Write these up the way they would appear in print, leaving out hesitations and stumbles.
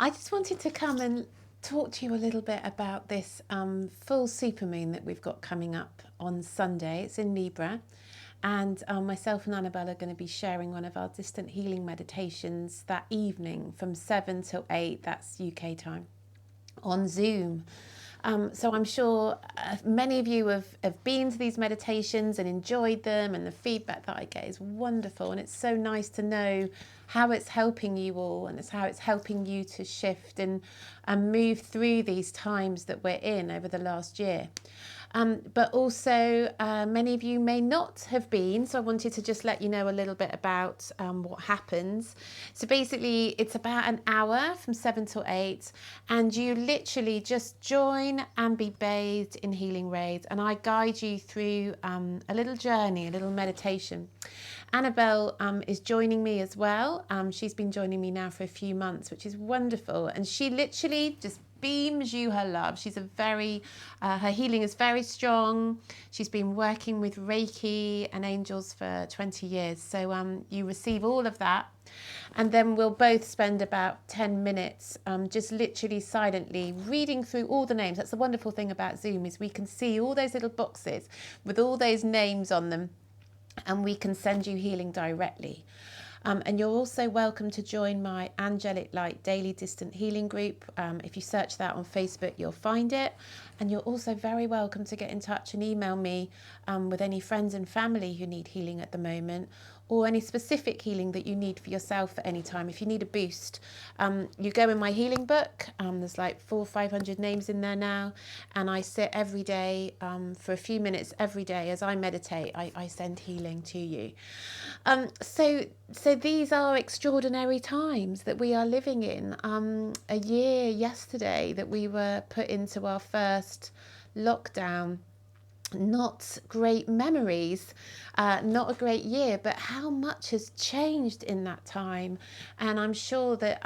I just wanted to come and talk to you a little bit about this full supermoon that we've got coming up on Sunday. It's in Libra, and myself and Annabelle are going to be sharing one of our distant healing meditations that evening from 7 till 8, that's UK time, on Zoom. So I'm sure many of you have been to these meditations and enjoyed them, and the feedback that I get is wonderful, and it's so nice to know how it's helping you all, and it's how it's helping you to shift and move through these times that we're in over the last year. But also many of you may not have been, so I wanted to just let you know a little bit about what happens. So basically it's about an hour from 7 till 8, and you literally just join and be bathed in healing rays, and I guide you through a little journey, a little meditation. Annabelle is joining me as well. She's been joining me now for a few months, which is wonderful, and she literally just beams you her love. She's her healing is very strong. She's been working with Reiki and angels for 20 years. So you receive all of that. And then we'll both spend about 10 minutes just literally silently reading through all the names. That's the wonderful thing about Zoom, is we can see all those little boxes with all those names on them, and we can send you healing directly. And you're also welcome to join my Angelic Light Daily Distant Healing group. If you search that on Facebook, you'll find it. And you're also very welcome to get in touch and email me with any friends and family who need healing at the moment, or any specific healing that you need for yourself at any time. If you need a boost, you go in my healing book. There's like 400 or 500 names in there now, and I sit every day for a few minutes every day as I meditate. I send healing to you. So these are extraordinary times that we are living in. A year yesterday that we were put into our first lockdown. Not great memories, not a great year, but how much has changed in that time. And I'm sure that,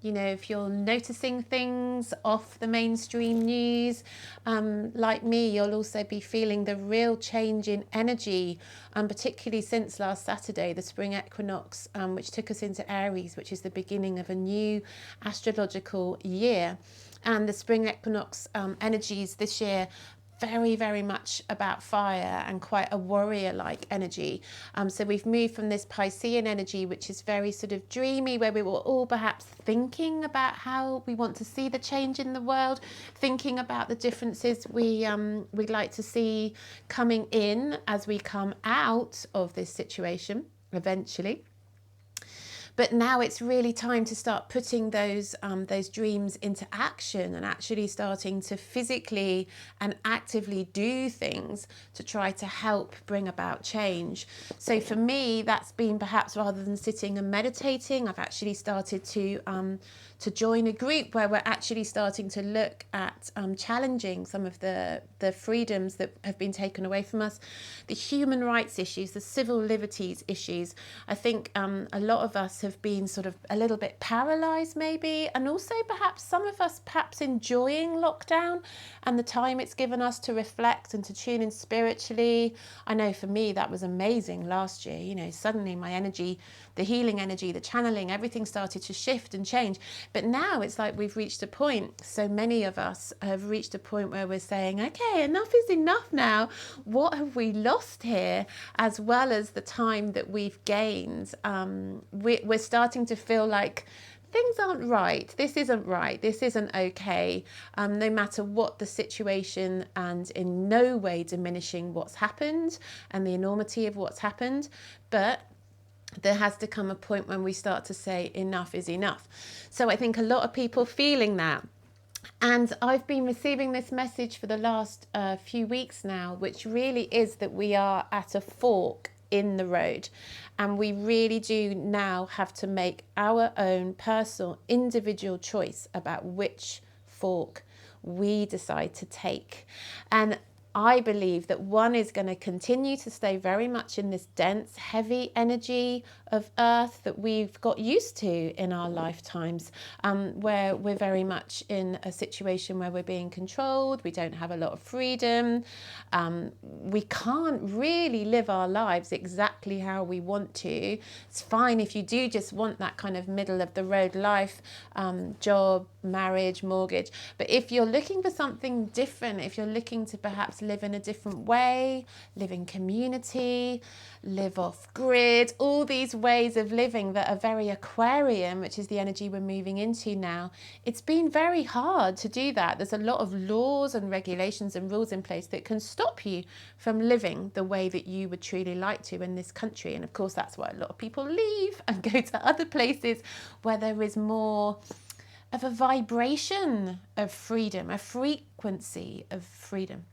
if you're noticing things off the mainstream news, like me, you'll also be feeling the real change in energy, particularly since last Saturday, the spring equinox, which took us into Aries, which is the beginning of a new astrological year. And the spring equinox energies this year, very, very much about fire and quite a warrior-like energy. So we've moved from this Piscean energy, which is very sort of dreamy, where we were all perhaps thinking about how we want to see the change in the world, thinking about the differences we'd like to see coming in as we come out of this situation eventually. But now it's really time to start putting those dreams into action, and actually starting to physically and actively do things to try to help bring about change. So for me, that's been, perhaps rather than sitting and meditating, I've actually started to join a group where we're actually starting to look at challenging some of the freedoms that have been taken away from us, the human rights issues, the civil liberties issues. I think a lot of us have been sort of a little bit paralysed maybe, and also perhaps some of us enjoying lockdown and the time it's given us to reflect and to tune in spiritually. I know for me that was amazing last year. Suddenly my energy, the healing energy, the channeling, everything started to shift and change. But now it's like we've reached a point, so many of us have reached a point where we're saying, okay, enough is enough now. What have we lost here, as well as the time that we've gained? We're starting to feel like things aren't right. This isn't right. This isn't okay. No matter what the situation, and in no way diminishing what's happened and the enormity of what's happened. But there has to come a point when we start to say enough is enough. So I think a lot of people feeling that. And I've been receiving this message for the last few weeks now, which really is that we are at a fork in the road, and we really do now have to make our own personal individual choice about which fork we decide to take. And I believe that one is going to continue to stay very much in this dense, heavy energy of earth that we've got used to in our lifetimes, where we're very much in a situation where we're being controlled, we don't have a lot of freedom, we can't really live our lives exactly how we want to. It's fine if you do just want that kind of middle of the road life, job, marriage, mortgage, but if you're looking for something different, if you're looking to perhaps live in a different way, live in community, live off grid, all these ways of living that are very Aquarian, which is the energy we're moving into now, it's been very hard to do that. There's a lot of laws and regulations and rules in place that can stop you from living the way that you would truly like to in this country. And of course, that's why a lot of people leave and go to other places where there is more of a vibration of freedom, a frequency of freedom.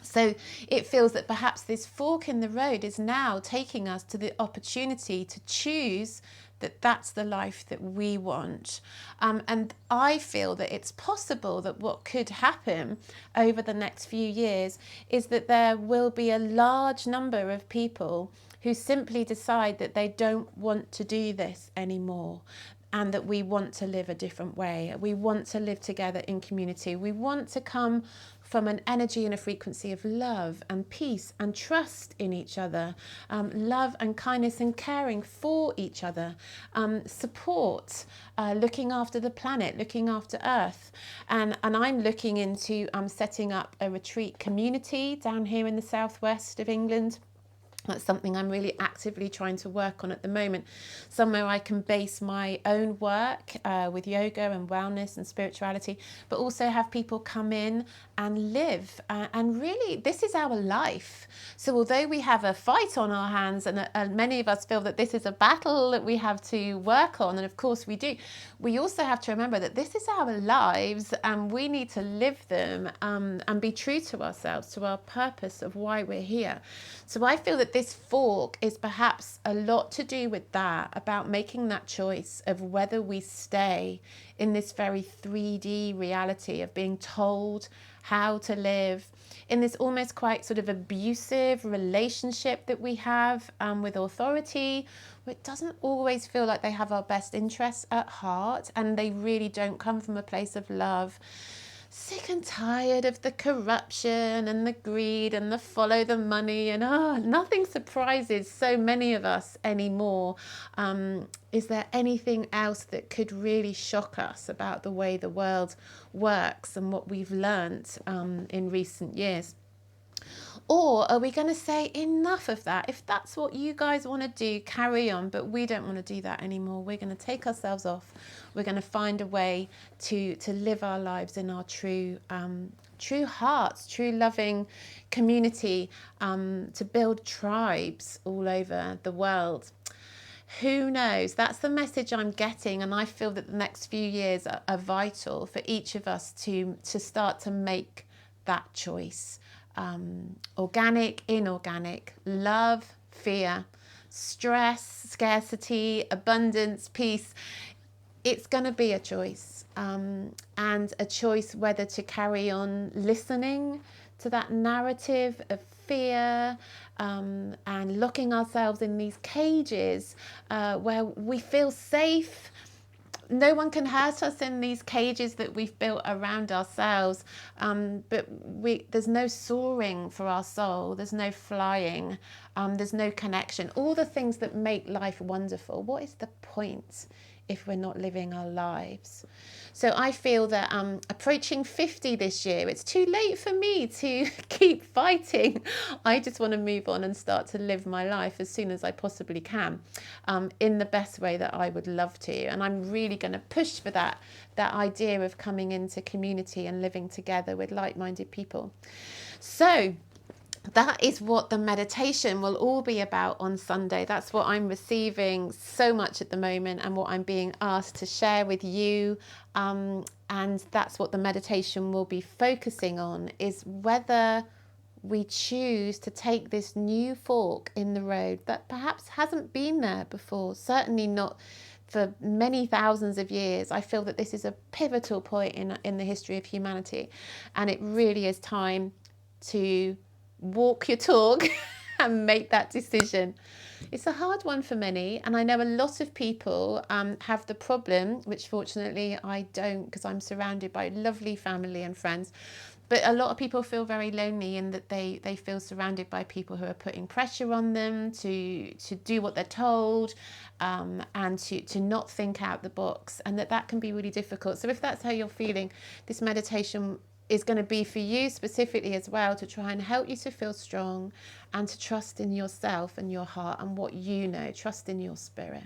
So it feels that perhaps this fork in the road is now taking us to the opportunity to choose that that's the life that we want. And I feel that it's possible that what could happen over the next few years is that there will be a large number of people who simply decide that they don't want to do this anymore, and that we want to live a different way. We want to live together in community. We want to come from an energy and a frequency of love and peace and trust in each other, love and kindness and caring for each other, support, looking after the planet, looking after Earth. And I'm looking into setting up a retreat community down here in the southwest of England. That's something I'm really actively trying to work on at the moment. Somewhere I can base my own work with yoga and wellness and spirituality, but also have people come in and live. And really, this is our life. So although we have a fight on our hands, and many of us feel that this is a battle that we have to work on, and of course we do, we also have to remember that this is our lives and we need to live them and be true to ourselves, to our purpose of why we're here. So I feel that this fork is perhaps a lot to do with that, about making that choice of whether we stay in this very 3D reality of being told how to live, in this almost quite sort of abusive relationship that we have with authority, where it doesn't always feel like they have our best interests at heart and they really don't come from a place of love. Sick and tired of the corruption and the greed and the follow the money, and nothing surprises so many of us anymore. Is there anything else that could really shock us about the way the world works and what we've learnt in recent years? Or are we going to say enough of that? If that's what you guys want to do, carry on, but we don't want to do that anymore. We're going to take ourselves off. We're going to find a way to live our lives in our true hearts, true loving community, to build tribes all over the world. Who knows? That's the message I'm getting, and I feel that the next few years are vital for each of us to start to make that choice. Organic, inorganic, love, fear, stress, scarcity, abundance, peace. It's going to be a choice, and a choice whether to carry on listening to that narrative of fear, and locking ourselves in these cages where we feel safe. No one can hurt us in these cages that we've built around ourselves, but there's no soaring for our soul, there's no flying, there's no connection. All the things that make life wonderful, what is the point if we're not living our lives? So I feel that approaching 50 this year, it's too late for me to keep fighting. I just want to move on and start to live my life as soon as I possibly can, in the best way that I would love to. And I'm really going to push for that idea of coming into community and living together with like-minded people. So that is what the meditation will all be about on Sunday. That's what I'm receiving so much at the moment, and what I'm being asked to share with you. And that's what the meditation will be focusing on, is whether we choose to take this new fork in the road that perhaps hasn't been there before, certainly not for many thousands of years. I feel that this is a pivotal point in the history of humanity, and it really is time to walk your talk and make that decision. It's a hard one for many, and I know a lot of people have the problem, which fortunately I don't, because I'm surrounded by lovely family and friends. But a lot of people feel very lonely in that they feel surrounded by people who are putting pressure on them to do what they're told, and to not think out the box, and that can be really difficult. So if that's how you're feeling, this meditation is going to be for you specifically as well, to try and help you to feel strong and to trust in yourself and your heart and what you know, trust in your spirit.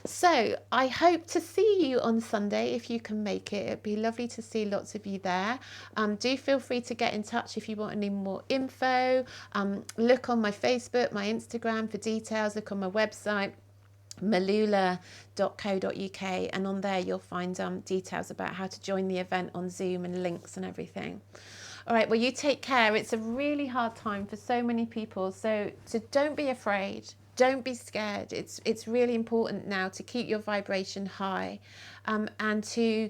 So I hope to see you on Sunday if you can make it. It'd be lovely to see lots of you there. Do feel free to get in touch if you want any more info. Look on my Facebook, my Instagram for details. Look on my website, malula.co.uk, and on there you'll find details about how to join the event on Zoom and links and everything. All right, well, you take care. It's a really hard time for so many people, so don't be afraid. Don't be scared. It's really important now to keep your vibration high, and to,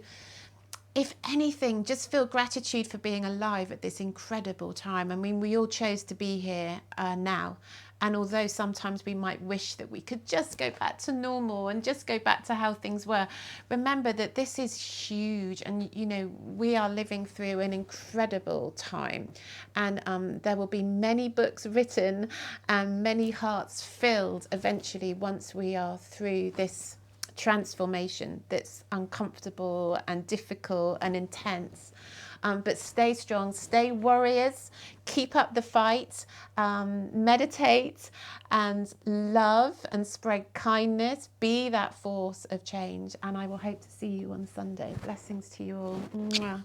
if anything, just feel gratitude for being alive at this incredible time. I mean, we all chose to be here now. And although sometimes we might wish that we could just go back to normal and just go back to how things were, remember that this is huge. And, you know, we are living through an incredible time. And there will be many books written and many hearts filled eventually once we are through this transformation that's uncomfortable and difficult and intense. But stay strong, stay warriors, keep up the fight, meditate and love and spread kindness, be that force of change. And I will hope to see you on Sunday. Blessings to you all. Mwah.